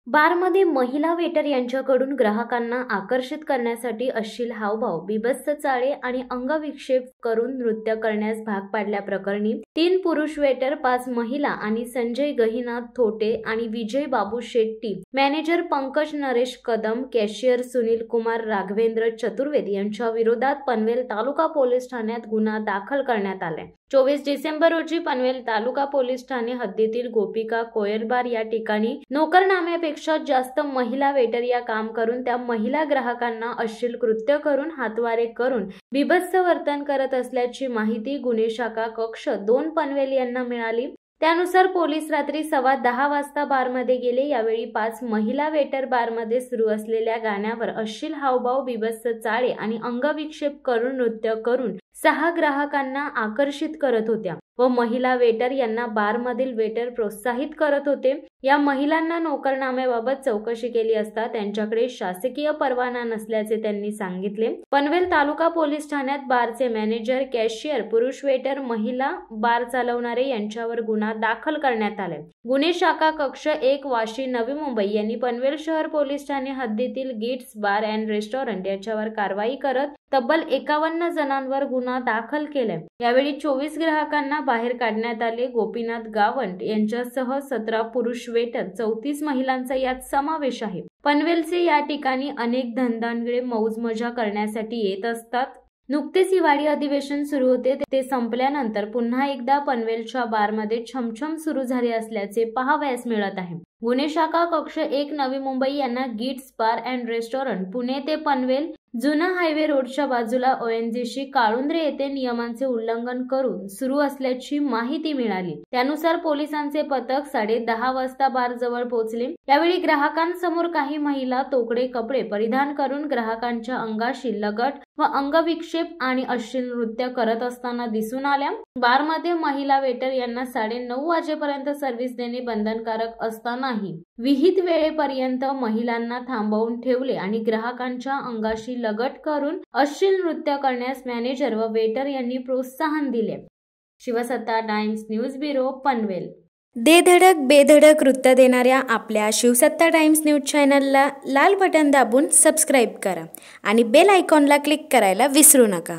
बारमध्ये महिला वेटर यांच्याकडून ग्राहकांना आकर्षित करण्यासाठी अश्लील हावभाव, बीभत्स चाळे आणि अंगविक्षेप करून नृत्य करण्यास भाग पाडल्याप्रकरणी 3 पुरुष वेटर, 5 महिला आणि संजय गहिनाथ थोटे आणि विजय बाबू शेट्टी, मॅनेजर पंकज नरेश कदम, कॅशियर सुनील कुमार राघवेंद्र चतुर्वेदी यांच्या विरोधात पनवेल तालुका पोलीस ठाण्यात गुन्हा दाखल करण्यात आलाय। 24 डिसेंबर रोजी पनवेल तालुका पोलीस ठाणे हद्दीतील गोपिका कोयलबार या ठिकाणी नोकरनाम्यापेक्षा जास्त महिला वेटर या काम करून त्या महिला ग्राहकांना अश्लील कृत्य करून हातवारे करून बीभत्स वर्तन करत असल्याची माहिती गुन्हे शाखा कक्ष 2 पनवेल यांना मिळाली। त्यानुसार पोलीस रात्री 10:15 वाजता बारमध्ये गेले। यावेळी 5 महिला वेटर बारमध्ये सुरू असलेल्या गाण्यावर अश्लील हावभाव, बीभत्स चाळे आणि अंगविक्षेप करून नृत्य करून 6 ग्राहकांना आकर्षित करत होत्या व महिला वेटर यांना बारमधील वेटर प्रोत्साहित करत होते। या महिलांना नोकरनाम्याबाबत चौकशी केली असता त्यांच्याकडे शासकीय परवाना नसल्याचे त्यांनी सांगितले। पनवेल तालुका पोलीस ठाण्यात बारचे मॅनेजर, कॅशियर, पुरुष वेटर, महिला बार चालवणारे यांच्यावर गुन्हा दाखल करण्यात आलाय। गुन्हे शाखा कक्ष 1 वाशी नवी मुंबई यांनी पनवेल शहर पोलीस ठाणे हद्दीतील गिट्स बार अँड रेस्टॉरंट याच्यावर कारवाई करत तब्बल 51 जणांवर गुन्हा दाखल केलाय। यावेळी 24 ग्राहकांना बाहेर काढण्यात आले। गोपीनाथ गावंट यांच्यासह 17 पुरुष वेटर, 34 महिलांचा यात समावेश आहे। पनवेलचे या ठिकाणी अनेक धनदांडगे मौज मजा करण्यासाठी येत असतात। नुकतेच हिवाळी अधिवेशन सुरू होते, ते संपल्यानंतर पुन्हा एकदा पनवेलच्या बारमध्ये छमछम सुरू झाली असल्याचे पाहावयास मिळत आहे। गुन्हे शाखा कक्ष 1 नवी मुंबई यांना Gits bar and restaurant Pune ते पनवेल जुना हायवे रोडच्या बाजूला ONGC काळुंद्रे येथे नियमांचे उल्लंघन करून सुरू असल्याची माहिती मिळाली। त्यानुसार पोलिसांचे पथक 10:30 वाजता बार जवळ पोहोचले। यावेळी ग्राहकांसमोर काही महिला तोकडे कपडे परिधान करून ग्राहकांच्या अंगाशी लगट व अंगविक्षेप आणि अश्लील नृत्य करत असताना दिसून आल्या। बारमध्ये महिला वेटर यांना 9:30 वाजेपर्यंत सर्व्हिस देणे बंधनकारक असतानाही विहित वेळेपर्यंत महिलांना थांबवून ठेवले आणि ग्राहकांच्या अंगाशी लगट करून अश्लील नृत्य करण्यास मॅनेजर व वेटर यांनी प्रोत्साहन दिले। शिवसत्ता टाइम्स न्यूज ब्युरो पनवेल। दे धडक बेधडक वृत्त देणाऱ्या आपल्या शिवसत्ता टाइम्स न्यूज चॅनलला लाल बटन दाबून सबस्क्राईब करा आणि बेल आयकॉनला क्लिक करायला विसरू नका।